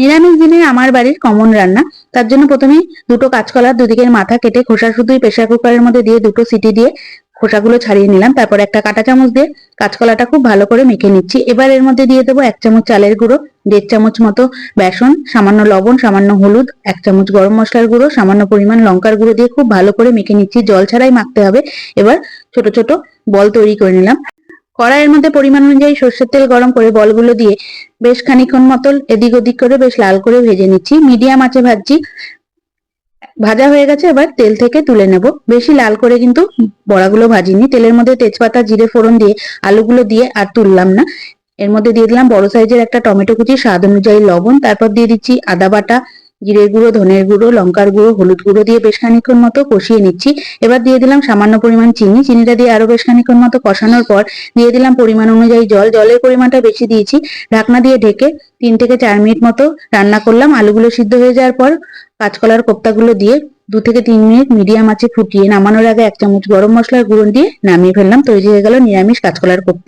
নিরামিষ দিনে আমার বাড়ির কমন রান্না। তার জন্য প্রথমেই দুটো কাঁচকলার দুদিকের মাথা কেটে খোসা শুধুই প্রেসার কুকারের মধ্যে দিয়ে দুটো সিটি দিয়ে খোসাগুলো ছাড়িয়ে নিলাম। তারপর একটা কাঁটা চামচ দিয়ে কাঁচকলাটা খুব ভালো করে মেখে নিচ্ছি। এবার এর মধ্যে দিয়ে দেবো 1 চামচ চালের গুঁড়ো, 1.5 চামচ মতো বেসন, সামান্য লবণ, সামান্য হলুদ, 1 চামচ গরম মশলার গুঁড়ো, সামান্য পরিমাণ লঙ্কার গুঁড়ো দিয়ে খুব ভালো করে মেখে নিচ্ছি। জল ছাড়াই মাখতে হবে। এবার ছোট ছোট বল তৈরি করে নিলাম। কড়াইয়ের মধ্যে পরিমাণ অনুযায়ী সর্ষের তেল গরম করে বলগুলো দিয়ে বেশ খানিকক্ষণ মতো এদিক ওদিক করে বেশ লাল করে ভেজে নিচ্ছি। মিডিয়াম আঁচে ভাজছি। ভাজা হয়ে গেছে, এবার তেল থেকে তুলে নেব। বেশি লাল করে কিন্তু বড়াগুলো ভাজিনি। তেলের মধ্যে তেজপাতা জিরে ফোড়ন দিয়ে আলুগুলো দিয়ে আর তুললাম না। এর মধ্যে দিয়ে দিলাম বড় সাইজের একটা টমেটো কুচি, স্বাদ অনুযায়ী লবণ, তারপর দিয়ে দিচ্ছি আদা বাটা, জিরের গুঁড়ো, ধনের গুঁড়ো, লঙ্কার গুঁড়ো, হলুদ গুঁড়ো দিয়ে বেশ খানিকক্ষণ মতো কষিয়ে নিচ্ছি। এবার দিয়ে দিলাম সামান্য পরিমাণ চিনি। চিনিটা দিয়ে আরো বেশ খানিকক্ষণ মতো কষানোর পর দিয়ে দিলাম পরিমাণ অনুযায়ী জল। জলের পরিমাণটা বেশি দিয়েছি। ঢাকনা দিয়ে ঢেকে 3 থেকে 4 মিনিট মতো রান্না করলাম। আলুগুলো সিদ্ধ হয়ে যাওয়ার পর কাঁচকলার কোপ্তাগুলো দিয়ে 2 থেকে 3 মিনিট মিডিয়াম আঁচে ফুটিয়ে নামানোর আগে 1 চামচ গরম মশলার গুঁড়ো দিয়ে নামিয়ে ফেললাম। তৈরি হয়ে গেল নিরামিষ কাঁচকলার কোপ্তা।